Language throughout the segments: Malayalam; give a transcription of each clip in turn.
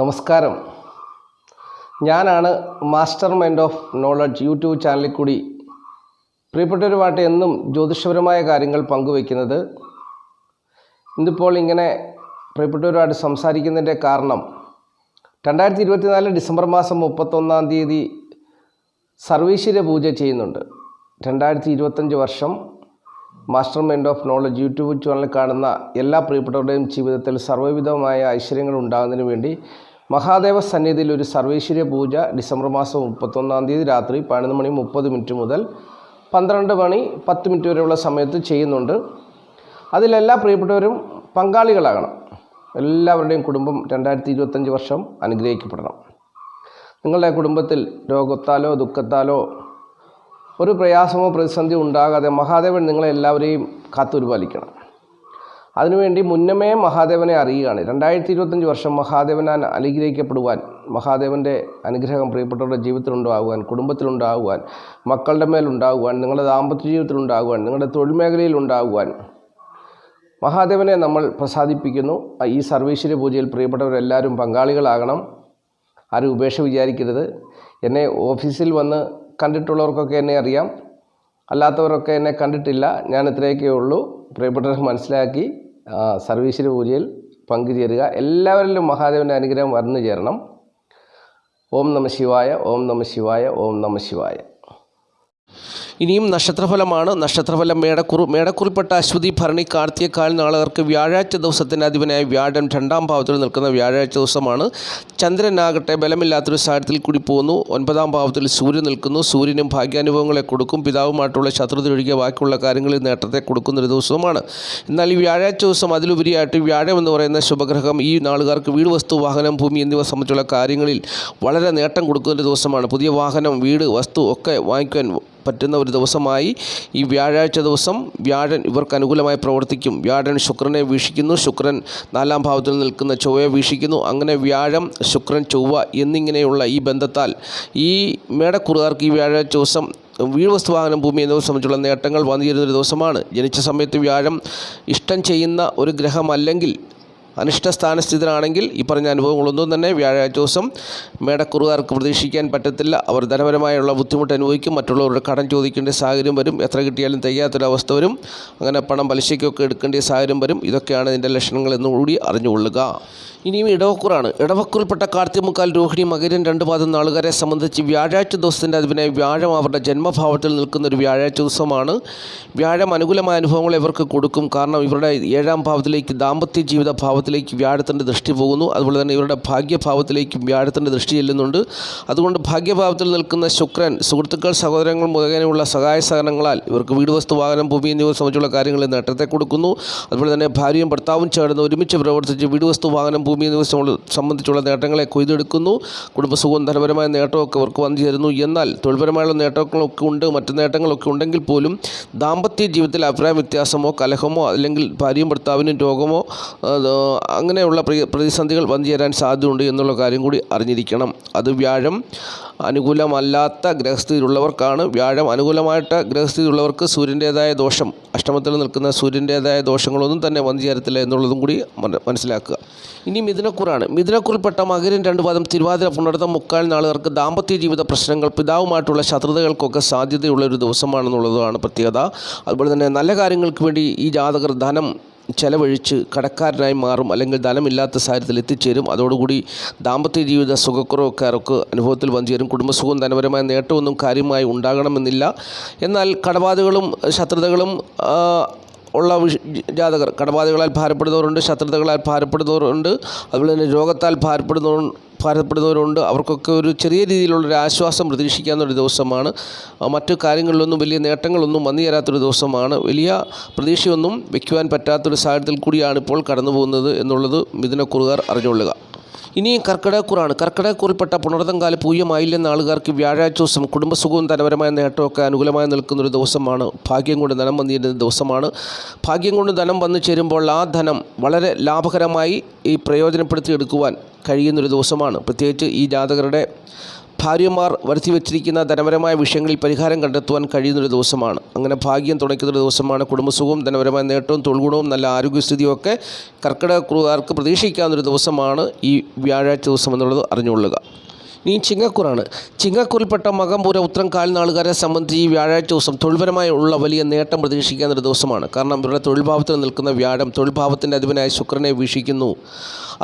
നമസ്കാരം. ഞാനാണ് master mind of knowledge YouTube ചാനലിൽ കൂടി പ്രിയപ്പെട്ടവരുമായിട്ട് എന്നും ജ്യോതിഷപരമായ കാര്യങ്ങൾ പങ്കുവയ്ക്കുന്നത്. ഇന്നിപ്പോൾ ഇങ്ങനെ പ്രിയപ്പെട്ടവരുമായിട്ട് സംസാരിക്കുന്നതിൻ്റെ കാരണം 2024 ഡിസംബർ മാസം 31 സർവീശ്വര പൂജ ചെയ്യുന്നുണ്ട്. 2025 വർഷം master mind of knowledge YouTube channel കാണുന്ന എല്ലാ പ്രിയപ്പെട്ടവരുടെയും ജീവിതത്തിൽ സർവ്വവിധമായ ഐശ്വര്യങ്ങൾ ഉണ്ടാകുന്നതിന് വേണ്ടി മഹാദേവ സന്നിധിയിൽ ഒരു സർവീശ്വര പൂജ ഡിസംബർ മാസം 31 രാത്രി 11:30 മുതൽ 12:10 വരെയുള്ള സമയത്ത് ചെയ്യുന്നുണ്ട്. അതിലെല്ലാ പ്രിയപ്പെട്ടവരും പങ്കാളികളാകണം. എല്ലാവരുടെയും കുടുംബം 2025 വർഷം അനുഗ്രഹിക്കപ്പെടണം. നിങ്ങളുടെ കുടുംബത്തിൽ രോഗത്താലോ ദുഃഖത്താലോ ഒരു പ്രയാസമോ പ്രതിസന്ധിയോ ഉണ്ടാകാതെ മഹാദേവൻ നിങ്ങളെല്ലാവരെയും കാത്തുപരിപാലിക്കണം. അതിനുവേണ്ടി മുന്നമേ മഹാദേവനെ അറിയുകയാണ്. 2025 വർഷം മഹാദേവനാൽ അനുഗ്രഹിക്കപ്പെടുവാൻ, മഹാദേവൻ്റെ അനുഗ്രഹം പ്രിയപ്പെട്ടവരുടെ ജീവിതത്തിലുണ്ടാകുവാൻ, കുടുംബത്തിലുണ്ടാകുവാൻ, മക്കളുടെ മേലുണ്ടാകുവാൻ, നിങ്ങളുടെ ദാമ്പത്യ ജീവിതത്തിലുണ്ടാകുവാൻ, നിങ്ങളുടെ തൊഴിൽ മേഖലയിലുണ്ടാകുവാൻ മഹാദേവനെ നമ്മൾ പ്രസാദിപ്പിക്കുന്നു. ഈ സർവീശ്വര പൂജയിൽ പ്രിയപ്പെട്ടവരെല്ലാവരും പങ്കാളികളാകണം. ആരും ഉപേക്ഷ വിചാരിക്കരുത്. എന്നെ ഓഫീസിൽ വന്ന് കണ്ടിട്ടുള്ളവർക്കൊക്കെ എന്നെ അറിയാം, അല്ലാത്തവരൊക്കെ എന്നെ കണ്ടിട്ടില്ല. ഞാൻ ഇത്രയൊക്കെ ഉള്ളൂ. പ്രിയപ്പെട്ടവർ മനസ്സിലാക്കി സർവീശ്വര പൂജയിൽ പങ്കുചേരുക. എല്ലാവരിലും മഹാദേവൻ്റെ അനുഗ്രഹം വന്നു ചേരണം. ഓം നമഃ ശിവായ, ഓം നമഃ ശിവായ, ഓം നമഃ ശിവായ. ഇനിയും നക്ഷത്രഫലമാണ്. നക്ഷത്രഫലം മേടക്കുറിപ്പെട്ട അശ്വതി, ഭരണി, കാർത്തിക കാൽ നാളുകാർക്ക് വ്യാഴാഴ്ച ദിവസത്തിൻ്റെ അധിപനായ വ്യാഴം 2ാം ഭാവത്തിൽ നിൽക്കുന്ന വ്യാഴാഴ്ച ദിവസമാണ്. ചന്ദ്രനാകട്ടെ ബലമില്ലാത്തൊരു സാഹചര്യത്തിൽ കൂടി പോകുന്നു. 9ാം ഭാവത്തിൽ സൂര്യൻ നിൽക്കുന്നു. സൂര്യനും ഭാഗ്യാനുഭവങ്ങളെ കൊടുക്കും. പിതാവുമായിട്ടുള്ള ശത്രുത ഒഴികെ ബാക്കിയുള്ള കാര്യങ്ങളിൽ നേട്ടത്തെ കൊടുക്കുന്നൊരു ദിവസവുമാണ്. എന്നാൽ ഈ വ്യാഴാഴ്ച ദിവസം അതിലുപരിയായിട്ട് വ്യാഴം എന്ന് പറയുന്ന ശുഭഗ്രഹം ഈ നാളുകാർക്ക് വീട്, വസ്തു, വാഹനം, ഭൂമി എന്നിവ സംബന്ധിച്ചുള്ള കാര്യങ്ങളിൽ വളരെ നേട്ടം കൊടുക്കുന്നൊരു ദിവസമാണ്. പുതിയ വാഹനം, വീട്, വസ്തു ഒക്കെ വാങ്ങിക്കുവാൻ പറ്റുന്ന ഒരു ദിവസമായി ഈ വ്യാഴാഴ്ച ദിവസം വ്യാഴൻ ഇവർക്ക് അനുകൂലമായി പ്രവർത്തിക്കും. വ്യാഴൻ ശുക്രനെ വീക്ഷിക്കുന്നു. ശുക്രൻ 4ാം ഭാവത്തിൽ നിൽക്കുന്ന ചൊവ്വയെ വീക്ഷിക്കുന്നു. അങ്ങനെ വ്യാഴം, ശുക്രൻ, ചൊവ്വ എന്നിങ്ങനെയുള്ള ഈ ബന്ധത്താൽ ഈ മേടക്കുറുകാർക്ക് ഈ വ്യാഴാഴ്ച ദിവസം വീട്, വസ്തു, വാഹനം, ഭൂമി എന്നിവ സംബന്ധിച്ചുള്ള നേട്ടങ്ങൾ വന്നു ചേരുന്നൊരു ദിവസമാണ്. ജനിച്ച സമയത്ത് വ്യാഴം ഇഷ്ടം ചെയ്യുന്ന ഒരു ഗ്രഹമല്ലെങ്കിൽ, അനിഷ്ടസ്ഥാനസ്ഥിതനാണെങ്കിൽ ഈ പറഞ്ഞ അനുഭവങ്ങളൊന്നും തന്നെ വ്യാഴാഴ്ച ദിവസം മേടക്കുറുകാർക്ക് പ്രതീക്ഷിക്കാൻ പറ്റത്തില്ല. അവർ ധനപരമായുള്ള ബുദ്ധിമുട്ട് അനുഭവിക്കും. മറ്റുള്ളവരുടെ കടം ചോദിക്കേണ്ട സാഹചര്യം വരും. എത്ര കിട്ടിയാലും തികയാത്തൊരവസ്ഥ വരും. അങ്ങനെ പണം പലിശയ്ക്കൊക്കെ എടുക്കേണ്ട സാഹചര്യം വരും. ഇതൊക്കെയാണ് ഇതിൻ്റെ ലക്ഷണങ്ങൾ എന്നുകൂടി അറിഞ്ഞുകൊള്ളുക. ഇനിയും ഇടവക്കൂറാണ്. ഇടവക്കൂറിൽപ്പെട്ട കാർത്തികമുക്കാൽ, രോഹിണി, മകരം 2 പാദം നാളുകാരെ സംബന്ധിച്ച് വ്യാഴാഴ്ച ദിവസത്തിൻ്റെ അധിപനായ വ്യാഴം അവരുടെ ജന്മഭാവത്തിൽ നിൽക്കുന്ന ഒരു വ്യാഴാഴ്ച ദിവസമാണ്. വ്യാഴം അനുകൂലമായ അനുഭവങ്ങൾ ഇവർക്ക് കൊടുക്കും. കാരണം ഇവരുടെ 7ാം ഭാവത്തിലേക്ക്, ദാമ്പത്യ ജീവിത ഭാവത്തിലേക്ക് വ്യാഴത്തിൻ്റെ ദൃഷ്ടി പോകുന്നു. അതുപോലെ തന്നെ ഇവരുടെ ഭാഗ്യഭാവത്തിലേക്കും വ്യാഴത്തിൻ്റെ ദൃഷ്ടി ചെല്ലുന്നുണ്ട്. അതുകൊണ്ട് ഭാഗ്യഭാവത്തിൽ നിൽക്കുന്ന ശുക്രൻ സുഹൃത്തുക്കൾ, സഹോദരങ്ങൾ മുഖേനയുള്ള സഹായ സഹകരണങ്ങളാൽ ഇവർക്ക് വീട്, വസ്തു, വാഹനം, ഭൂമി എന്നിവ സംബന്ധിച്ചുള്ള കാര്യങ്ങളിൽ നേട്ടത്തെ കൊടുക്കുന്നു. അതുപോലെ തന്നെ ഭാര്യയും ഭർത്താവും ചേർന്ന് ഒരുമിച്ച് പ്രവർത്തിച്ച് വീട്, വസ്തു, വാഹനം, ഭൂമി എന്നിവ സംബന്ധിച്ചുള്ള നേട്ടങ്ങളെ കൊയ്തെടുക്കുന്നു. കുടുംബസുഖവും ധനപരമായ നേട്ടമൊക്കെ അവർക്ക് വന്നു ചേരുന്നു. എന്നാൽ തൊഴിൽപരമായുള്ള നേട്ടങ്ങളൊക്കെ ഉണ്ട്, മറ്റ് നേട്ടങ്ങളൊക്കെ ഉണ്ടെങ്കിൽ പോലും ദാമ്പത്യ ജീവിതത്തിൽ അഭിപ്രായ വ്യത്യാസമോ കലഹമോ അല്ലെങ്കിൽ ഭാര്യയും ഭർത്താവിനും രോഗമോ അങ്ങനെയുള്ള പ്രതിസന്ധികൾ വന്നു ചേരാൻ സാധ്യതയുണ്ട് എന്നുള്ള കാര്യം കൂടി അറിഞ്ഞിരിക്കണം. അത് വ്യാഴം അനുകൂലമല്ലാത്ത ഗ്രഹസ്ഥിതിയിലുള്ളവർക്കാണ്. വ്യാഴം അനുകൂലമായിട്ട് ഗ്രഹസ്ഥിതിയിലുള്ളവർക്ക് സൂര്യൻ്റേതായ ദോഷം, അഷ്ടമത്തിൽ നിൽക്കുന്ന സൂര്യൻ്റേതായ ദോഷങ്ങളൊന്നും തന്നെ വന്നു ചേരത്തില്ല എന്നുള്ളതും കൂടി മനസ്സിലാക്കുക. ഇനി മിഥുനക്കുറാണ്. മിഥുനക്കുറിൽപ്പെട്ട മകരം 2 പാദം, തിരുവാതിര, പുണർതം, മുക്കാൽ നാളുകാർക്ക് ദാമ്പത്യ ജീവിത പ്രശ്നങ്ങൾ, പിതാവുമായിട്ടുള്ള ശത്രുതകൾക്കൊക്കെ സാധ്യതയുള്ളൊരു ദിവസമാണെന്നുള്ളതാണ് പ്രത്യേകത. അതുപോലെ തന്നെ നല്ല കാര്യങ്ങൾക്ക് വേണ്ടി ഈ ജാതകർ ധനം ചെലവഴിച്ച് കടക്കാരനായി മാറും, അല്ലെങ്കിൽ ധനമില്ലാത്ത സാഹചര്യത്തിൽ എത്തിച്ചേരും. അതോടുകൂടി ദാമ്പത്യ ജീവിത സുഖക്കുറവൊക്കെ അവർക്ക് അനുഭവത്തിൽ വന്നു ചേരും. കുടുംബസുഖവും ധനപരമായ നേട്ടമൊന്നും കാര്യമായി ഉണ്ടാകണമെന്നില്ല. എന്നാൽ കടബാധകളും ശത്രുതകളും ഉള്ള ജാതകർ, കടബാധകളാൽ ഭാരപ്പെടുന്നവരുണ്ട്, ശത്രുതകളാൽ ഭാരപ്പെടുന്നവരുണ്ട്, അതുപോലെ തന്നെ രോഗത്താൽ ഭാരപ്പെടുന്നവരുണ്ട്. അവർക്കൊക്കെ ഒരു ചെറിയ രീതിയിലുള്ളൊരു ആശ്വാസം പ്രതീക്ഷിക്കാവുന്നൊരു ദിവസമാണ്. മറ്റു കാര്യങ്ങളിലൊന്നും വലിയ നേട്ടങ്ങളൊന്നും വന്നു ചേരാത്തൊരു ദിവസമാണ്. വലിയ പ്രതീക്ഷയൊന്നും വയ്ക്കുവാൻ പറ്റാത്തൊരു സാഹചര്യത്തിൽ കൂടിയാണ് ഇപ്പോൾ കടന്നു പോകുന്നത് എന്നുള്ളത് മിഥുനക്കുറുകാർ അറിഞ്ഞുകൊള്ളുക. ഇനി കർക്കിടകക്കുറാണ്. കർക്കിടകക്കുറിൽപ്പെട്ട പുണർതംകാല, പൂയമായില്ല നാളുകാർക്ക് വ്യാഴാഴ്ച ദിവസം കുടുംബസുഖവും ധനപരമായ നേട്ടമൊക്കെ അനുകൂലമായി നിൽക്കുന്നൊരു ദിവസമാണ്. ഭാഗ്യം കൊണ്ട് ധനം വന്നു ചേരുന്ന ദിവസമാണ്. ഭാഗ്യം കൊണ്ട് ധനം വന്നു ചേരുമ്പോൾ ആ ധനം വളരെ ലാഭകരമായി പ്രയോജനപ്പെടുത്തിയെടുക്കുവാൻ കഴിയുന്നൊരു ദിവസമാണ്. പ്രത്യേകിച്ച് ഈ ജാതകരുടെ ഭാര്യമാർ വരുത്തി വച്ചിരിക്കുന്ന ധനപരമായ വിഷയങ്ങളിൽ പരിഹാരം കണ്ടെത്തുവാൻ കഴിയുന്നൊരു ദിവസമാണ്. അങ്ങനെ ഭാഗ്യം തുണയ്ക്കുന്നൊരു ദിവസമാണ്. കുടുംബസുഖവും ധനപരമായ നേട്ടവും തൊഴിൽഗുണവും നല്ല ആരോഗ്യസ്ഥിതിയും ഒക്കെ കർക്കിടകക്കാർക്ക് പ്രതീക്ഷിക്കാവുന്നൊരു ദിവസമാണ് ഈ വ്യാഴാഴ്ച ദിവസം എന്നുള്ളത് അറിഞ്ഞുകൊള്ളുക. ഇനി ചിങ്ങക്കൂറാണ്. ചിങ്ങക്കൂറിൽപ്പെട്ട മകം പൂരം ഉത്രം കാൽനാളുകാരെ സംബന്ധിച്ച് ഈ വ്യാഴാഴ്ച ദിവസം തൊഴിൽപരമായുള്ള വലിയ നേട്ടം പ്രതീക്ഷിക്കാവുന്നൊരു ദിവസമാണ്. കാരണം ഇവരുടെ തൊഴിൽഭാവത്തിൽ നിൽക്കുന്ന വ്യാഴം തൊഴിൽഭാവത്തിൻ്റെ അധിപനായ ശുക്രനെ വീക്ഷിക്കുന്നു.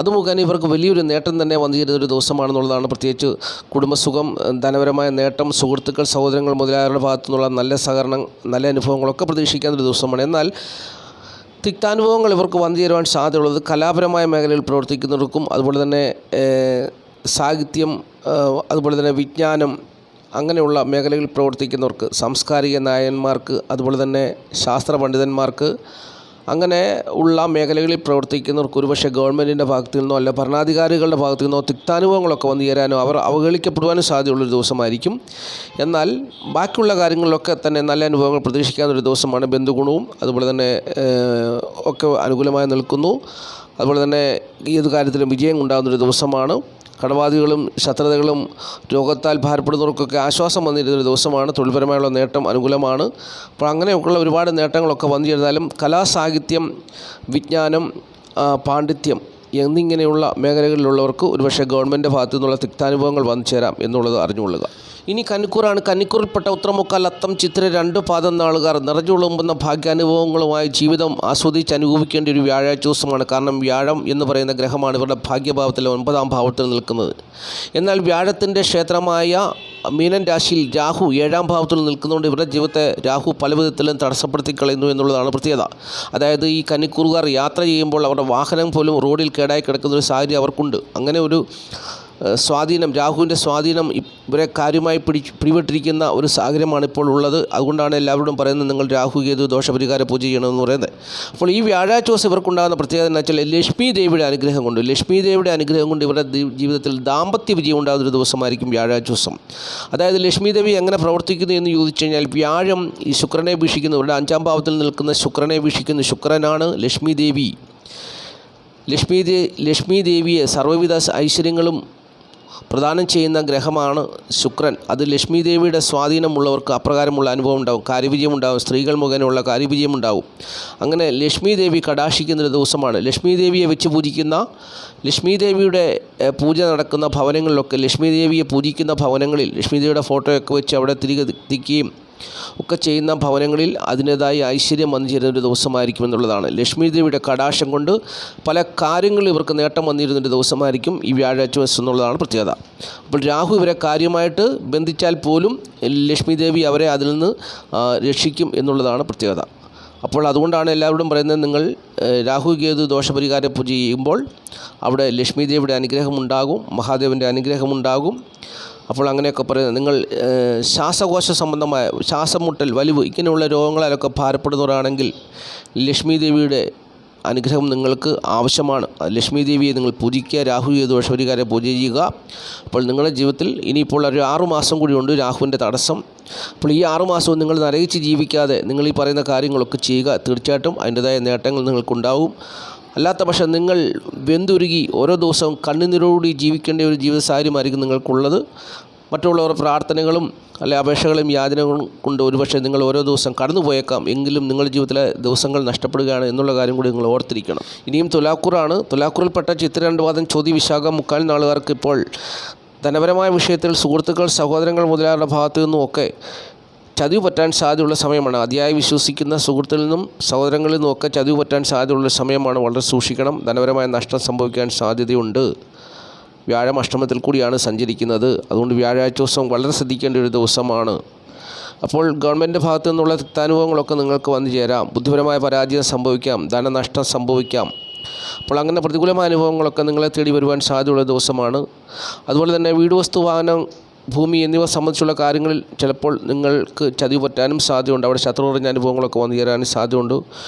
അതുമുഖേന ഇവർക്ക് വലിയൊരു നേട്ടം തന്നെ വന്നു ചേരുന്നൊരു ദിവസമാണെന്നുള്ളതാണ്. പ്രത്യേകിച്ച് കുടുംബസുഖം, ധനപരമായ നേട്ടം, സുഹൃത്തുക്കൾ, സഹോദരങ്ങൾ മുതലായവരുടെ ഭാഗത്തു നിന്നുള്ള നല്ല സഹകരണം, നല്ല അനുഭവങ്ങളൊക്കെ പ്രതീക്ഷിക്കാവുന്നൊരു ദിവസമാണ്. എന്നാൽ തിക്താനുഭവങ്ങൾ ഇവർക്ക് വന്നു ചേരുവാൻ സാധ്യതയുള്ളത് കലാപരമായ മേഖലയിൽ പ്രവർത്തിക്കുന്നവർക്കും അതുപോലെ തന്നെ സാഹിത്യം, അതുപോലെ തന്നെ വിജ്ഞാനം, അങ്ങനെയുള്ള മേഖലകളിൽ പ്രവർത്തിക്കുന്നവർക്ക്, സാംസ്കാരിക നായകന്മാർക്ക്, അതുപോലെ തന്നെ ശാസ്ത്ര പണ്ഡിതന്മാർക്ക്, അങ്ങനെ ഉള്ള മേഖലകളിൽ പ്രവർത്തിക്കുന്നവർക്ക് ഒരുപക്ഷെ ഗവൺമെൻറ്റിൻ്റെ ഭാഗത്തു നിന്നോ അല്ല ഭരണാധികാരികളുടെ ഭാഗത്തു നിന്നോ തിക്താനുഭവങ്ങളൊക്കെ വന്നു ചേരാനോ അവർ അവഹേളിക്കപ്പെടുവാനും സാധ്യതയുള്ളൊരു ദിവസമായിരിക്കും. എന്നാൽ ബാക്കിയുള്ള കാര്യങ്ങളിലൊക്കെ തന്നെ നല്ല അനുഭവങ്ങൾ പ്രതീക്ഷിക്കാവുന്നൊരു ദിവസമാണ്. ബന്ധുഗുണവും അതുപോലെ തന്നെ ഒക്കെ അനുകൂലമായി നിൽക്കുന്നു. അതുപോലെ തന്നെ ഏത് കാര്യത്തിലും വിജയം ഉണ്ടാകുന്നൊരു ദിവസമാണ്. കടബാധ്യതകളും ശത്രുതകളും രോഗത്താൽ ഭാരപ്പെടുന്നവർക്കൊക്കെ ആശ്വാസം വന്നിരുന്നൊരു ദിവസമാണ്. തൊഴിൽപരമായുള്ള നേട്ടം അനുകൂലമാണ്. അപ്പോൾ അങ്ങനെയൊക്കെയുള്ള ഒരുപാട് നേട്ടങ്ങളൊക്കെ വന്നു ചേർന്നാലും കലാ, സാഹിത്യം, വിജ്ഞാനം, പാണ്ഡിത്യം എന്നിങ്ങനെയുള്ള മേഖലകളിലുള്ളവർക്ക് ഒരുപക്ഷെ ഗവൺമെൻറ് ഭാഗത്തു നിന്നുള്ള തിക്താനുഭവങ്ങൾ വന്നു ചേരാം എന്നുള്ളത് അറിഞ്ഞുകൊള്ളുക. ഇനി കന്നിക്കൂറാണ്. കന്നിക്കൂറിൽപ്പെട്ട ഉത്രമുക്കാൽ, അത്തം, ചിത്ര 2 പാദം നാളുകാർ നിറഞ്ഞുളുമ്പുന്ന ഭാഗ്യാനുഭവങ്ങളുമായി ജീവിതം ആസ്വദിച്ച് അനുഭവിക്കേണ്ട ഒരു വ്യാഴാഴ്ച ദിവസമാണ്. കാരണം വ്യാഴം എന്ന് പറയുന്ന ഗ്രഹമാണ് ഇവരുടെ ഭാഗ്യഭാവത്തിൽ 9ാം ഭാവത്തിൽ നിൽക്കുന്നത്. എന്നാൽ വ്യാഴത്തിൻ്റെ ക്ഷേത്രമായ മീനൻ രാശിയിൽ രാഹു 7ാം ഭാവത്തിൽ നിൽക്കുന്നതുകൊണ്ട് ഇവരുടെ ജീവിതത്തെ രാഹു പല വിധത്തിലും തടസ്സപ്പെടുത്തി കളയുന്നു എന്നുള്ളതാണ് പ്രത്യേകത. അതായത് ഈ കന്നിക്കൂറുകാർ യാത്ര ചെയ്യുമ്പോൾ അവരുടെ വാഹനം പോലും റോഡിൽ കേടായി കിടക്കുന്നൊരു സാഹചര്യം അവർക്കുണ്ട്. അങ്ങനെ ഒരു സ്വാധീനം, രാഹുവിൻ്റെ സ്വാധീനം ഇവരെ കാര്യമായി പിടിപെട്ടിരിക്കുന്ന ഒരു സാഹചര്യമാണ് ഇപ്പോൾ ഉള്ളത്. അതുകൊണ്ടാണ് എല്ലാവരോടും പറയുന്നത് നിങ്ങൾ രാഹു കേതു ദോഷപരിഹാര പൂജ ചെയ്യണമെന്ന് പറയുന്നത്. അപ്പോൾ ഈ വ്യാഴാഴ്ച ദിവസം ഇവർക്കുണ്ടാകുന്ന പ്രത്യേകത എന്ന് വെച്ചാൽ ലക്ഷ്മി ദേവിയുടെ അനുഗ്രഹം കൊണ്ട് ഇവരുടെ ജീവിതത്തിൽ ദാമ്പത്യ വിജയം ഉണ്ടാകുന്നൊരു ദിവസമായിരിക്കും വ്യാഴാഴ്ച ദിവസം. അതായത് ലക്ഷ്മി ദേവി എങ്ങനെ പ്രവർത്തിക്കുന്നു എന്ന് ചോദിച്ചു കഴിഞ്ഞാൽ വ്യാഴം ഈ ശുക്രനെ വീക്ഷിക്കുന്നു. ഇവരുടെ 5ാം ഭാവത്തിൽ നിൽക്കുന്ന ശുക്രനെ വീക്ഷിക്കുന്നു. ശുക്രനാണ് ലക്ഷ്മി ദേവി. ലക്ഷ്മി ദേവിയെ സർവ്വവിധ ഐശ്വര്യങ്ങളും പ്രദാനം ചെയ്യുന്ന ഗ്രഹമാണ് ശുക്രൻ. അത് ലക്ഷ്മി ദേവിയുടെ സ്വാധീനമുള്ളവർക്ക് അപ്രകാരമുള്ള അനുഭവം ഉണ്ടാകും. കാര്യവിജയം ഉണ്ടാകും. സ്ത്രീകൾ മുഖേനയുള്ള കാര്യവിജയം ഉണ്ടാകും. അങ്ങനെ ലക്ഷ്മി ദേവി കടാക്ഷിക്കുന്നൊരു ദിവസമാണ്. ലക്ഷ്മി ദേവിയെ വെച്ച് പൂജിക്കുന്ന, ലക്ഷ്മി ദേവിയുടെ പൂജ നടക്കുന്ന ഭവനങ്ങളിലൊക്കെ, ലക്ഷ്മി ദേവിയെ പൂജിക്കുന്ന ഭവനങ്ങളിൽ ലക്ഷ്മി ദേവിയുടെ ഫോട്ടോയൊക്കെ വെച്ച് അവിടെ തിരികെ എത്തിക്കുകയും ഒക്കെ ചെയ്യുന്ന ഭവനങ്ങളിൽ അതിൻ്റേതായ ഐശ്വര്യം വന്നു ചേരുന്നൊരു ദിവസമായിരിക്കും എന്നുള്ളതാണ്. ലക്ഷ്മി ദേവിയുടെ കടാക്ഷം കൊണ്ട് പല കാര്യങ്ങളും ഇവർക്ക് നേട്ടം വന്നിരുന്നൊരു ദിവസമായിരിക്കും ഈ വ്യാഴാഴ്ച ദിവസം എന്നുള്ളതാണ് പ്രത്യേകത. അപ്പോൾ രാഹു ഇവരെ കാര്യമായിട്ട് ബന്ധിച്ചാൽ പോലും ലക്ഷ്മി ദേവി അവരെ അതിൽ നിന്ന് രക്ഷിക്കും എന്നുള്ളതാണ് പ്രത്യേകത. അപ്പോൾ അതുകൊണ്ടാണ് എല്ലാവരോടും പറയുന്നത് നിങ്ങൾ രാഹു കേതു ദോഷപരിഹാര പൂജ ചെയ്യുമ്പോൾ അവിടെ ലക്ഷ്മി ദേവിയുടെ അനുഗ്രഹമുണ്ടാകും, മഹാദേവൻ്റെ അനുഗ്രഹമുണ്ടാകും. അപ്പോൾ അങ്ങനെയൊക്കെ പറയുന്നത് നിങ്ങൾ ശ്വാസകോശ സംബന്ധമായ ശ്വാസം മുട്ടൽ, വലിവ് ഇങ്ങനെയുള്ള രോഗങ്ങളാലൊക്കെ ഭാരപ്പെടുന്നവരാണെങ്കിൽ ലക്ഷ്മി ദേവിയുടെ അനുഗ്രഹം നിങ്ങൾക്ക് ആവശ്യമാണ്. ലക്ഷ്മി ദേവിയെ നിങ്ങൾ പൂജിക്കുക, രാഹു കേതു ദോഷപരിഹാര പൂജ ചെയ്യുക. അപ്പോൾ നിങ്ങളുടെ ജീവിതത്തിൽ ഇനിയിപ്പോൾ ഒരു 6 മാസം കൂടിയുണ്ട് രാഹുവിൻ്റെ തടസ്സം. അപ്പോൾ ഈ 6 മാസവും നിങ്ങൾ നരകിച്ച് ജീവിക്കാതെ നിങ്ങൾ ഈ പറയുന്ന കാര്യങ്ങളൊക്കെ ചെയ്യുക. തീർച്ചയായിട്ടും അതിൻ്റേതായ നേട്ടങ്ങൾ നിങ്ങൾക്കുണ്ടാവും. അല്ലാത്ത പക്ഷം നിങ്ങൾ വെന്തുരുകി ഓരോ ദിവസവും കണ്ണുനീരോടുകൂടി ജീവിക്കേണ്ട ഒരു ജീവിത സാഹചര്യമായിരിക്കും നിങ്ങൾക്കുള്ളത്. മറ്റുള്ളവർ പ്രാർത്ഥനകളും അല്ലെ അപേക്ഷകളും യാചനകളും കൊണ്ട് ഒരുപക്ഷെ നിങ്ങൾ ഓരോ ദിവസം കടന്നു പോയേക്കാം. എങ്കിലും നിങ്ങളുടെ ജീവിതത്തിലെ ദിവസങ്ങൾ നഷ്ടപ്പെടുകയാണ് എന്നുള്ള കാര്യം കൂടി നിങ്ങൾ ഓർത്തിരിക്കണം. ഇനിയും തുലാക്കൂറാണ്. തുലാക്കൂറിൽപ്പെട്ട ചിത്ര 2 പാദം, ചോതി, വിശാഖം, മുക്കാൽ നാളുകാർക്ക് ഇപ്പോൾ ധനപരമായ വിഷയത്തിൽ സുഹൃത്തുക്കൾ, സഹോദരങ്ങൾ മുതലായവരുടെ ഭാഗത്തു നിന്നുമൊക്കെ ചതിവ് പറ്റാൻ സാധ്യതയുള്ള സമയമാണ്. അതിയായി വിശ്വസിക്കുന്ന സുഹൃത്തിൽ നിന്നും സഹോദരങ്ങളിൽ നിന്നുമൊക്കെ ചതിവ് പറ്റാൻ സാധ്യതയുള്ള സമയമാണ്. വളരെ സൂക്ഷിക്കണം. ധനപരമായ നഷ്ടം സംഭവിക്കാൻ സാധ്യതയുണ്ട്. വ്യാഴം അഷ്ടമത്തിൽ കൂടിയാണ് സഞ്ചരിക്കുന്നത്. അതുകൊണ്ട് വ്യാഴാഴ്ച ദിവസം വളരെ ശ്രദ്ധിക്കേണ്ട ഒരു ദിവസമാണ്. അപ്പോൾ ഗവൺമെൻറ് ഭാഗത്തു നിന്നുള്ള തിക്താനുഭവങ്ങളൊക്കെ നിങ്ങൾക്ക് വന്നു ചേരാം. ബുദ്ധിപരമായ പരാജയം സംഭവിക്കാം, ധനനഷ്ടം സംഭവിക്കാം. അപ്പോൾ അങ്ങനെ പ്രതികൂലമായ അനുഭവങ്ങളൊക്കെ നിങ്ങളെ തേടി വരുവാൻ സാധ്യതയുള്ള ദിവസമാണ്. അതുപോലെ തന്നെ വീട്, വസ്തു, വാഹനം, ഭൂമി എന്നിവ സംബന്ധിച്ചുള്ള കാര്യങ്ങളിൽ ചിലപ്പോൾ നിങ്ങൾക്ക് ചതിവ് പറ്റാനും സാധ്യതയുണ്ട്. അവിടെ ശത്രു നിറഞ്ഞ അനുഭവങ്ങളൊക്കെ വന്നു ചേരാനും സാധ്യതയുണ്ട്.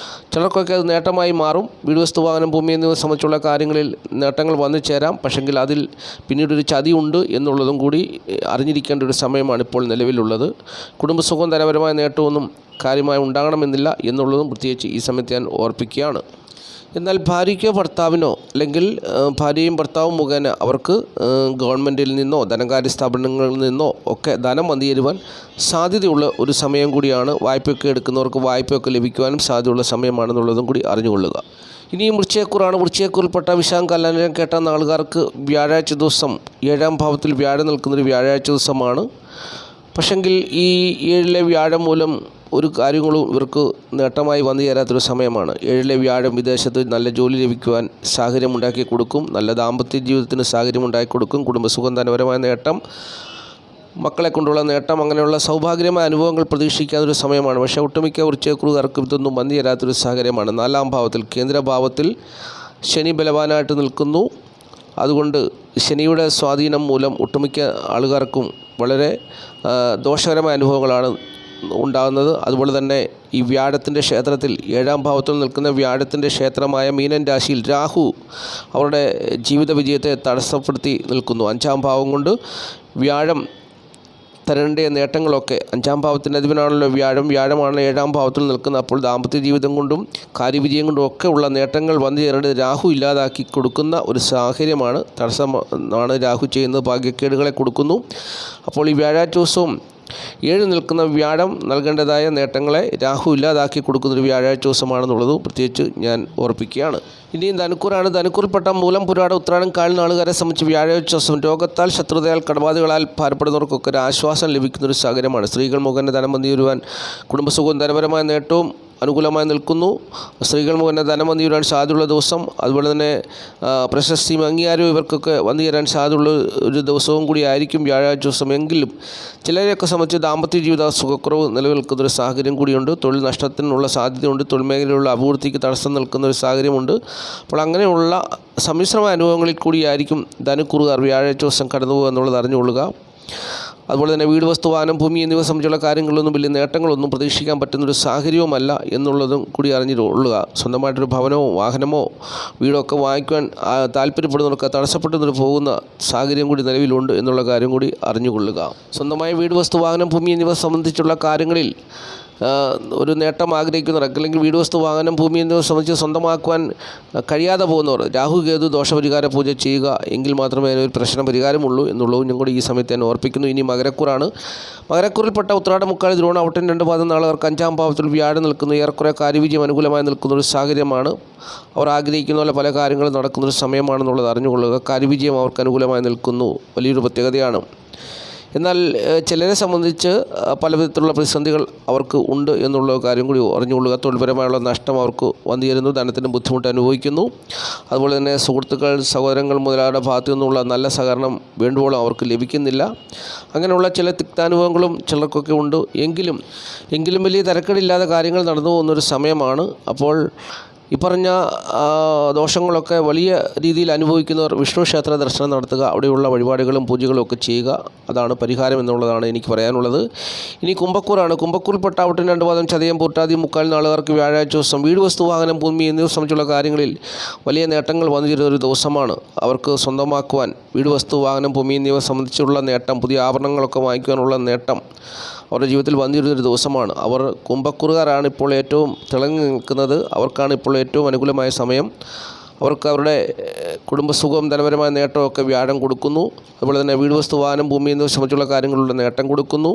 ചിലർക്കൊക്കെ അത് നേട്ടമായി മാറും. വീട്, വസ്തു, വാഹനം, ഭൂമി എന്നിവ സംബന്ധിച്ചുള്ള കാര്യങ്ങളിൽ നേട്ടങ്ങൾ വന്നു ചേരാം. പക്ഷെങ്കിൽ അതിൽ പിന്നീടൊരു ചതിയുണ്ട് എന്നുള്ളതും കൂടി അറിഞ്ഞിരിക്കേണ്ട ഒരു സമയമാണ് ഇപ്പോൾ നിലവിലുള്ളത്. കുടുംബസുഖവും ധനപരമായ നേട്ടമൊന്നും കാര്യമായി ഉണ്ടാകണമെന്നില്ല എന്നുള്ളതും പ്രത്യേകിച്ച് ഈ സമയത്ത് ഞാൻ ഓർപ്പിക്കുകയാണ്. എന്നാൽ ഭാര്യയ്ക്കോ ഭർത്താവിനോ അല്ലെങ്കിൽ ഭാര്യയും ഭർത്താവും മുഖേന അവർക്ക് ഗവൺമെൻറ്റിൽ നിന്നോ ധനകാര്യ സ്ഥാപനങ്ങളിൽ നിന്നോ ഒക്കെ ധനം വന്നു ചേരുവാൻ സാധ്യതയുള്ള ഒരു സമയം കൂടിയാണ്. വായ്പയൊക്കെ എടുക്കുന്നവർക്ക് വായ്പയൊക്കെ ലഭിക്കുവാനും സാധ്യതയുള്ള സമയമാണെന്നുള്ളതും കൂടി അറിഞ്ഞുകൊള്ളുക. ഇനിയും വൃശ്ചികക്കൂറാണ്. വൃശ്ചികക്കൂറിൽപ്പെട്ട വിശാഖം കേട്ട നാളുകാർക്ക് വ്യാഴാഴ്ച ദിവസം 7ാം ഭാവത്തിൽ വ്യാഴം നിൽക്കുന്നൊരു വ്യാഴാഴ്ച ദിവസമാണ്. പക്ഷെങ്കിൽ ഈ 7ലെ വ്യാഴം മൂലം ഒരു കാര്യങ്ങളും ഇവർക്ക് നേട്ടമായി വന്നു ചേരാത്തൊരു സമയമാണ്. 7ലെ വ്യാഴം വിദേശത്ത് നല്ല ജോലി ലഭിക്കുവാൻ സാഹചര്യമുണ്ടാക്കി കൊടുക്കും. നല്ല ദാമ്പത്യ ജീവിതത്തിന് സാഹചര്യമുണ്ടാക്കി കൊടുക്കും. കുടുംബസുഖം, ധനപരമായ നേട്ടം, മക്കളെ കൊണ്ടുള്ള നേട്ടം, അങ്ങനെയുള്ള സൗഭാഗ്യമായ അനുഭവങ്ങൾ പ്രതീക്ഷിക്കാത്തൊരു സമയമാണ്. പക്ഷേ ഒട്ടുമിക്ക വൃശ്ചികക്കൂറുകാർക്കും ഇതൊന്നും വന്നു ചേരാത്തൊരു സാഹചര്യമാണ്. 4ാം ഭാവത്തിൽ കേന്ദ്രഭാവത്തിൽ ശനി ബലവാനായിട്ട് നിൽക്കുന്നു. അതുകൊണ്ട് ശനിയുടെ സ്വാധീനം മൂലം ഒട്ടുമിക്ക ആളുകാർക്കും വളരെ ദോഷകരമായ അനുഭവങ്ങളാണ് ഉണ്ടാകുന്നത്. അതുപോലെ തന്നെ ഈ വ്യാഴത്തിൻ്റെ ക്ഷേത്രത്തിൽ 7ാം ഭാവത്തിൽ നിൽക്കുന്ന വ്യാഴത്തിൻ്റെ ക്ഷേത്രമായ മീനൻ രാശിയിൽ രാഹു അവരുടെ ജീവിത വിജയത്തെ തടസ്സപ്പെടുത്തി നിൽക്കുന്നു. 5ാം ഭാവം കൊണ്ട് വ്യാഴം തരേണ്ട നേട്ടങ്ങളൊക്കെ 5ാം ഭാവത്തിൻ്റെ അധിപനാണല്ലോ വ്യാഴം. വ്യാഴമാണ് 7ാം ഭാവത്തിൽ നിൽക്കുന്നത്. അപ്പോൾ ദാമ്പത്യ ജീവിതം കൊണ്ടും കാര്യവിജയം കൊണ്ടും ഒക്കെ ഉള്ള നേട്ടങ്ങൾ വന്നു ചേരേണ്ടത് രാഹു ഇല്ലാതാക്കി കൊടുക്കുന്ന ഒരു സാഹചര്യമാണ്. തടസ്സമാണ് രാഹു ചെയ്യുന്നത്. ഭാഗ്യക്കേടുകളെ കൊടുക്കുന്നു. അപ്പോൾ ഈ വ്യാഴാഴ്ച ദിവസവും 7 നിൽക്കുന്ന വ്യാഴം നൽകേണ്ടതായ നേട്ടങ്ങളെ രാഹു ഇല്ലാതാക്കി കൊടുക്കുന്നൊരു വ്യാഴാഴ്ച ദിവസമാണെന്നുള്ളത് പ്രത്യേകിച്ച് ഞാൻ ഓർപ്പിക്കുകയാണ്. ഇനിയും ധനുക്കൂറാണ്. ധനുക്കൂറിൽപ്പെട്ട മൂലം, പുരാട, ഉത്രാടം, കാൽ നാളുകാരെ സംബന്ധിച്ച് വ്യാഴാഴ്ച ദിവസം രോഗത്താൽ, ശത്രുതയാൽ, കടബാധകളാൽ ഭാരപ്പെടുന്നവർക്കൊക്കെ ഒരു ആശ്വാസം ലഭിക്കുന്നൊരു സാഹചര്യമാണ്. സ്ത്രീകൾ മുഖേന ധനം വന്നു ചേരുവാൻ കുടുംബസുഖവും ധനപരമായ നേട്ടവും അനുകൂലമായി നിൽക്കുന്നു. സ്ത്രീകൾ മുഖേന ധനം വന്നു ചേരാൻ സാധ്യതയുള്ള ദിവസം, അതുപോലെ തന്നെ പ്രശസ്തിയും അംഗീകാരവും ഇവർക്കൊക്കെ വന്നു ചേരാൻ സാധ്യതയുള്ള ഒരു ദിവസവും കൂടി ആയിരിക്കും വ്യാഴാഴ്ച ദിവസം. എങ്കിലും ചിലരെയൊക്കെ സംബന്ധിച്ച് ദാമ്പത്യ ജീവിത സുഖക്കുറവ് നിലനിൽക്കുന്നൊരു സാഹചര്യം കൂടിയുണ്ട്. തൊഴിൽ നഷ്ടത്തിനുള്ള സാധ്യതയുണ്ട്. തൊഴിൽ മേഖലയിലുള്ള അഭിവൃദ്ധിക്ക് തടസ്സം നിൽക്കുന്നൊരു സാഹചര്യമുണ്ട്. അപ്പോൾ അങ്ങനെയുള്ള സമ്മിശ്രമായ അനുഭവങ്ങളിൽ കൂടിയായിരിക്കും ധനുക്കൂറുകാർ വ്യാഴാഴ്ച ദിവസം കടന്നു പോകുക എന്നുള്ളത് അറിഞ്ഞുകൊള്ളുക. അതുപോലെ തന്നെ വീട്, വസ്തു, വാഹനം, ഭൂമി എന്നിവ സംബന്ധിച്ചുള്ള കാര്യങ്ങളിലൊന്നും വലിയ നേട്ടങ്ങളൊന്നും പ്രതീക്ഷിക്കാൻ പറ്റുന്നൊരു സാഹചര്യവുമല്ല എന്നുള്ളതും കൂടി അറിഞ്ഞുകൊള്ളുക. സ്വന്തമായിട്ടൊരു ഭവനമോ വാഹനമോ വീടോ ഒക്കെ വാങ്ങിക്കുവാൻ താല്പര്യപ്പെടുന്നവർക്ക് തടസ്സപ്പെട്ടു പോകുന്ന സാഹചര്യം കൂടി നിലവിലുണ്ട് എന്നുള്ള കാര്യം കൂടി അറിഞ്ഞുകൊള്ളുക. സ്വന്തമായ വീട്, വസ്തു, വാഹനം, ഭൂമി എന്നിവ സംബന്ധിച്ചുള്ള കാര്യങ്ങളിൽ ഒരു നേട്ടം ആഗ്രഹിക്കുന്നവർ, അല്ലെങ്കിൽ വീട്, വസ്തു, വാഹനം, ഭൂമി എന്നിവ സംബന്ധിച്ച് സ്വന്തമാക്കുവാൻ കഴിയാതെ പോകുന്നവർ രാഹു കേതു ദോഷപരിഹാര പൂജ ചെയ്യുക. എങ്കിൽ മാത്രമേ അതിനൊരു പ്രശ്നം പരിഹാരമുള്ളൂ എന്നുള്ളതും ഞാൻ കൂടി ഈ സമയത്ത് ഞാൻ ഓർപ്പിക്കുന്നു. ഇനി മകരക്കൂറാണ്. മകരക്കൂറിൽപ്പെട്ട ഉത്രാട, മുക്കാൽ, തിരുവോണ, ഔട്ടൻ 2 പാദം നാളുകാർക്ക് 5ാം ഭാവത്തിൽ വ്യാഴം നിൽക്കുന്നു. ഏറെക്കുറെ കാര്യവിജയം അനുകൂലമായി നിൽക്കുന്നൊരു സാഹചര്യമാണ്. അവർ ആഗ്രഹിക്കുന്ന പോലെ പല കാര്യങ്ങളും നടക്കുന്നൊരു സമയമാണെന്നുള്ളത് അറിഞ്ഞുകൊള്ളുക. കാര്യവിജയം അവർക്ക് അനുകൂലമായി നിൽക്കുന്നു. വലിയൊരു പ്രത്യേകതയാണ്. എന്നാൽ ചിലരെ സംബന്ധിച്ച് പല വിധത്തിലുള്ള പ്രതിസന്ധികൾ അവർക്ക് ഉണ്ട് എന്നുള്ള കാര്യം കൂടി അറിഞ്ഞുകൊള്ളുക. തൊഴിൽപരമായുള്ള നഷ്ടം അവർക്ക് വന്നു ചേരുന്നു. ധനത്തിന് ബുദ്ധിമുട്ട് അനുഭവിക്കുന്നു. അതുപോലെ തന്നെ സുഹൃത്തുക്കൾ, സഹോദരങ്ങൾ മുതലായവരുടെ ഭാഗത്തു നിന്നുള്ള നല്ല സഹകരണം വേണ്ടുവോളം അവർക്ക് ലഭിക്കുന്നില്ല. അങ്ങനെയുള്ള ചില തിക്താനുഭവങ്ങളും ചിലർക്കൊക്കെ ഉണ്ട്. എങ്കിലും വലിയ തിരക്കേടില്ലാതെ കാര്യങ്ങൾ നടന്നു പോകുന്നൊരു സമയമാണ്. അപ്പോൾ ഈ പറഞ്ഞ ദോഷങ്ങളൊക്കെ വലിയ രീതിയിൽ അനുഭവിക്കുന്നവർ വിഷ്ണു ക്ഷേത്ര ദർശനം നടത്തുക. അവിടെയുള്ള വഴിപാടുകളും പൂജകളും ഒക്കെ ചെയ്യുക. അതാണ് പരിഹാരം എന്നുള്ളതാണ് എനിക്ക് പറയാനുള്ളത്. ഇനി കുംഭക്കൂറാണ്. കുംഭക്കൂറിൽപ്പെട്ട ഔട്ടൻ 2 പാദം ചതയം, പൂർട്ടാതി, മുക്കാൽ നാളുകാർക്ക് വ്യാഴാഴ്ച ദിവസം വീട്, വസ്തു, വാഹനം, ഭൂമി എന്നിവ സംബന്ധിച്ചുള്ള കാര്യങ്ങളിൽ വലിയ നേട്ടങ്ങൾ വന്നു ചേരുന്ന ഒരു ദിവസമാണ്. അവർക്ക് സ്വന്തമാക്കുവാൻ വീട്, വസ്തു, വാഹനം, ഭൂമി എന്നിവ സംബന്ധിച്ചുള്ള നേട്ടം, പുതിയ ആഭരണങ്ങളൊക്കെ വാങ്ങിക്കുവാനുള്ള നേട്ടം അവരുടെ ജീവിതത്തിൽ വന്നിരുന്നൊരു ദിവസമാണ്. അവർ കുംഭക്കൂറുകാരാണ് ഇപ്പോൾ ഏറ്റവും തിളങ്ങി നിൽക്കുന്നത്. അവർക്കാണ് ഇപ്പോൾ ഏറ്റവും അനുകൂലമായ സമയം. അവർക്ക് അവരുടെ കുടുംബസുഖവും ധനപരമായ നേട്ടമൊക്കെ വ്യാഴം കൊടുക്കുന്നു. അതുപോലെ തന്നെ വീട്, വസ്തു, വാഹനം, ഭൂമി എന്നിവ സംബന്ധിച്ചുള്ള കാര്യങ്ങളുടെ നേട്ടം കൊടുക്കുന്നു.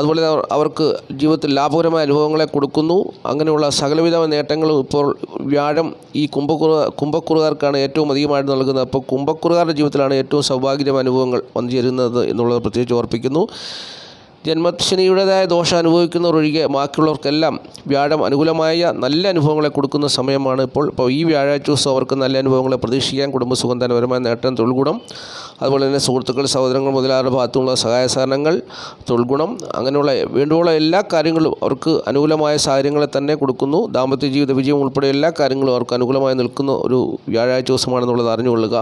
അതുപോലെ അവർക്ക് ജീവിതത്തിൽ ലാഭകരമായ അനുഭവങ്ങളെ കൊടുക്കുന്നു. അങ്ങനെയുള്ള സകലവിധ നേട്ടങ്ങളും ഇപ്പോൾ വ്യാഴം ഈ കുംഭക്കൂറുകാർക്കാണ് ഏറ്റവും അധികമായിട്ട് നൽകുന്നത്. അപ്പോൾ കുംഭക്കൂറുകാരുടെ ജീവിതത്തിലാണ് ഏറ്റവും സൗഭാഗ്യമായ അനുഭവങ്ങൾ വന്നു ചേരുന്നത് എന്നുള്ളത് പ്രത്യേകിച്ച് ഓർപ്പിക്കുന്നു. ജന്മശനിയുടേതായ ദോഷം അനുഭവിക്കുന്നവരൊഴികെ ബാക്കിയുള്ളവർക്കെല്ലാം വ്യാഴം അനുകൂലമായ നല്ല അനുഭവങ്ങളെ കൊടുക്കുന്ന സമയമാണ് ഇപ്പോൾ. ഈ വ്യാഴാഴ്ച ദിവസം അവർക്ക് നല്ല അനുഭവങ്ങളെ പ്രതീക്ഷിക്കാൻ. കുടുംബസുഖം, ധനപരമായ നേട്ടം, തൊഴിൽ ഗുണം, അതുപോലെ തന്നെ സുഹൃത്തുക്കൾ, സഹോദരങ്ങൾ മുതലായവരുടെ ഭാഗത്തുള്ള സഹായ സഹകരണങ്ങൾ, തൊഴിൽ ഗുണം, അങ്ങനെയുള്ള വേണ്ടുവോളം എല്ലാ കാര്യങ്ങളും അവർക്ക് അനുകൂലമായ സാഹചര്യങ്ങളെ തന്നെ കൊടുക്കുന്നു. ദാമ്പത്യ ജീവിത വിജയം ഉൾപ്പെടെ എല്ലാ കാര്യങ്ങളും അവർക്ക് അനുകൂലമായി നിൽക്കുന്ന ഒരു വ്യാഴാഴ്ച ദിവസമാണെന്നുള്ളത് അറിഞ്ഞുകൊള്ളുക.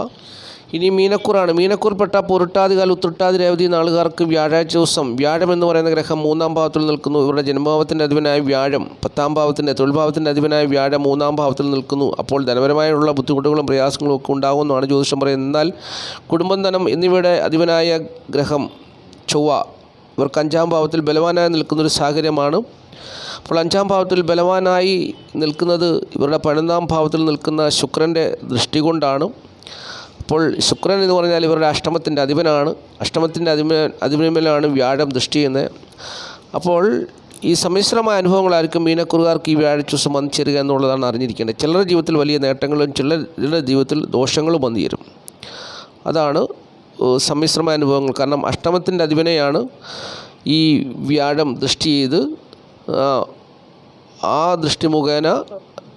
ഇനി മീനക്കൂറാണ്. മീനക്കൂറിൽപ്പെട്ട പുരുട്ടാതികാൽ, ഉത്രട്ടാതി, രേവതി നാളുകാർക്ക് വ്യാഴാഴ്ച ദിവസം വ്യാഴം എന്ന് പറയുന്ന ഗ്രഹം 3ാം ഭാവത്തിൽ നിൽക്കുന്നു. ഇവരുടെ ജന്മഭാവത്തിൻ്റെ അധിപനായ വ്യാഴം 10ാം ഭാവത്തിൻ്റെ തൊഴിൽ ഭാവത്തിൻ്റെ അധിപനായ വ്യാഴം 3ാം ഭാവത്തിൽ നിൽക്കുന്നു. അപ്പോൾ ധനപരമായുള്ള ബുദ്ധിമുട്ടുകളും പ്രയാസങ്ങളും ഒക്കെ ഉണ്ടാകുമെന്നാണ് ജ്യോതിഷം പറയുന്നത്. എന്നാൽ കുടുംബം, ധനം എന്നിവയുടെ അധിപനായ ഗ്രഹം ചൊവ്വ ഇവർക്ക് 5ാം ഭാവത്തിൽ ബലവാനായി നിൽക്കുന്നൊരു സാഹചര്യമാണ്. അപ്പോൾ 5-ാം ഭാവത്തിൽ ബലവാനായി നിൽക്കുന്നത് ഇവരുടെ 11-ാം ഭാവത്തിൽ നിൽക്കുന്ന ശുക്രൻ്റെ ദൃഷ്ടി കൊണ്ടാണ്. അപ്പോൾ ശുക്രൻ എന്ന് പറഞ്ഞാൽ ഇവരുടെ അഷ്ടമത്തിൻ്റെ അധിപനാണ്. അഷ്ടമത്തിൻ്റെ അധിപനിമേലാണ് വ്യാഴം ദൃഷ്ടി ചെയ്യുന്നത്. അപ്പോൾ ഈ സമ്മിശ്രമായ അനുഭവങ്ങളായിരിക്കും മീനക്കുറുകാർക്ക് ഈ വ്യാഴാഴ്ച ദിവസം വന്നു ചേരുക എന്നുള്ളതാണ് അറിഞ്ഞിരിക്കേണ്ടത്. ചിലരുടെ ജീവിതത്തിൽ വലിയ നേട്ടങ്ങളും ചിലരുടെ ജീവിതത്തിൽ ദോഷങ്ങളും വന്നു ചേരും. അതാണ് സമ്മിശ്രമായ അനുഭവങ്ങൾ. കാരണം അഷ്ടമത്തിൻ്റെ അധിപനെയാണ് ഈ വ്യാഴം ദൃഷ്ടി ചെയ്ത് ആ ദൃഷ്ടി മുഖേന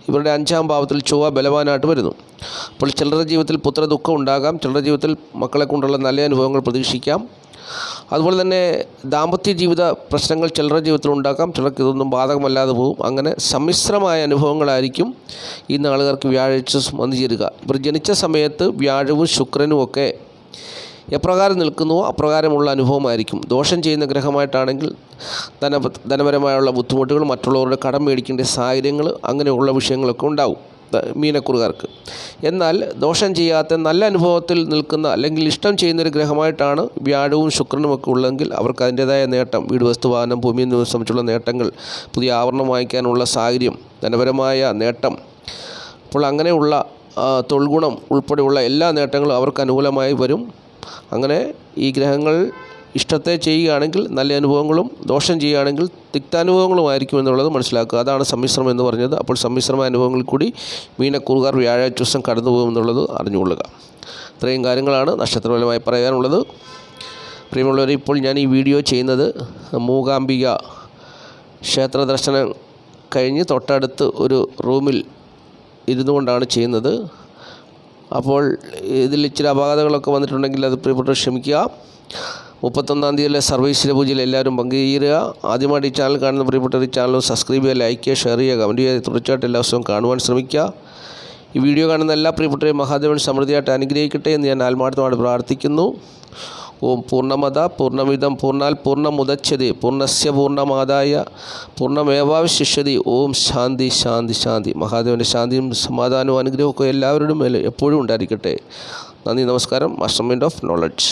ഇവരുടെ 5-ാം ഭാവത്തിൽ ചൊവ്വ ബലവാനായിട്ട് വരുന്നു. അപ്പോൾ ചിലരുടെ ജീവിതത്തിൽ പുത്രദുഃഖം ഉണ്ടാകാം, ചിലരുടെ ജീവിതത്തിൽ മക്കളെ കൊണ്ടുള്ള നല്ല അനുഭവങ്ങൾ പ്രതീക്ഷിക്കാം. അതുപോലെ തന്നെ ദാമ്പത്യ ജീവിത പ്രശ്നങ്ങൾ ചിലരുടെ ജീവിതത്തിൽ ഉണ്ടാക്കാം, ചിലർക്ക് ഇതൊന്നും ബാധകമല്ലാതെ പോകും. അങ്ങനെ സമ്മിശ്രമായ അനുഭവങ്ങളായിരിക്കും ഈ നാളുകാർക്ക് വ്യാഴാഴ്ച വന്നു ചേരുക. ഇവർ ജനിച്ച സമയത്ത് വ്യാഴവും ശുക്രനും ഒക്കെ എപ്രകാരം നിൽക്കുന്നുവോ അപ്രകാരമുള്ള അനുഭവമായിരിക്കും. ദോഷം ചെയ്യുന്ന ഗ്രഹമായിട്ടാണെങ്കിൽ ധനപരമായുള്ള ബുദ്ധിമുട്ടുകൾ, മറ്റുള്ളവരുടെ കടം മേടിക്കേണ്ട സാഹചര്യങ്ങൾ, അങ്ങനെയുള്ള വിഷയങ്ങളൊക്കെ ഉണ്ടാവും മീനക്കുറുകാർക്ക്. എന്നാൽ ദോഷം ചെയ്യാത്ത നല്ല അനുഭവത്തിൽ നിൽക്കുന്ന അല്ലെങ്കിൽ ഇഷ്ടം ചെയ്യുന്നൊരു ഗ്രഹമായിട്ടാണ് വ്യാഴവും ശുക്രനുമൊക്കെ ഉള്ളതെങ്കിൽ അവർക്ക് അതിൻ്റേതായ നേട്ടം, വീട്, വസ്തു, വാഹനം, ഭൂമി എന്നിവ സംബന്ധിച്ചുള്ള നേട്ടങ്ങൾ, പുതിയ ആഭരണം വാങ്ങിക്കാനുള്ള സാഹചര്യം, ധനപരമായ നേട്ടം, അപ്പോൾ അങ്ങനെയുള്ള തൊഴിൽഗുണം ഉൾപ്പെടെയുള്ള എല്ലാ നേട്ടങ്ങളും അവർക്ക് അനുകൂലമായി വരും. അങ്ങനെ ഈ ഗ്രഹങ്ങൾ ഇഷ്ടത്തെ ചെയ്യുകയാണെങ്കിൽ നല്ല അനുഭവങ്ങളും, ദോഷം ചെയ്യുകയാണെങ്കിൽ തിക്താനുഭവങ്ങളുമായിരിക്കും എന്നുള്ളത് മനസ്സിലാക്കുക. അതാണ് സമ്മിശ്രം എന്ന് പറഞ്ഞത്. അപ്പോൾ സമ്മിശ്രമായ അനുഭവങ്ങളിൽ കൂടി മീനക്കുറുകാർ വ്യാഴാഴ്ച ദിവസം കടന്നു പോകുമെന്നുള്ളത് അറിഞ്ഞുകൊള്ളുക. ഇത്രയും കാര്യങ്ങളാണ് നക്ഷത്രപരമായി പറയാനുള്ളത്. പ്രിയമുള്ളവർ, ഇപ്പോൾ ഞാൻ ഈ വീഡിയോ ചെയ്യുന്നത് മൂകാംബിക ക്ഷേത്ര ദർശനം കഴിഞ്ഞ് തൊട്ടടുത്ത് ഒരു റൂമിൽ ഇരുന്നു കൊണ്ടാണ് ചെയ്യുന്നത്. അപ്പോൾ ഇതിൽ ഇച്ചിരി അപാകതകളൊക്കെ വന്നിട്ടുണ്ടെങ്കിൽ അത് പ്രിയപ്പെട്ടവർ ക്ഷമിക്കുക. 31-ാം തീയതിയിലെ സർവീസിലെ പൂജയിൽ എല്ലാവരും പങ്കുചേരുക. ആദ്യമായിട്ട് ഈ ചാനൽ കാണുന്ന പ്രിയപ്പെട്ടവർ ഈ ചാനൽ സബ്സ്ക്രൈബ് ചെയ്യുക, ലൈക്ക് ചെയ്യുക, ഷെയർ ചെയ്യുക, കമൻറ്റ് ചെയ്യുക. തുടർച്ചയായിട്ട് എല്ലാ ദിവസവും കാണുവാൻ ശ്രമിക്കുക. ഈ വീഡിയോ കാണുന്ന എല്ലാ പ്രിയപ്പെട്ടവരെയും മഹാദേവൻ സമൃദ്ധിയായിട്ട് അനുഗ്രഹിക്കട്ടെ എന്ന് ഞാൻ ആത്മാർത്ഥമായിട്ട് പ്രാർത്ഥിക്കുന്നു. ഓം പൂർണ്ണമദ പൂർണ്ണമിദം പൂർണ്ണാൽ പൂർണ്ണമുദച്ഛതി പൂർണ്ണസ്യ പൂർണ്ണമാദായ പൂർണ്ണമേവാവശിഷ്യതി. ഓം ശാന്തി ശാന്തി ശാന്തി. മഹാദേവൻ്റെ ശാന്തിയും സമാധാനവും അനുഗ്രഹമൊക്കെ എല്ലാവരുടെയും മേലെ എപ്പോഴും ഉണ്ടായിരിക്കട്ടെ. നന്ദി, നമസ്കാരം. Master mind of knowledge.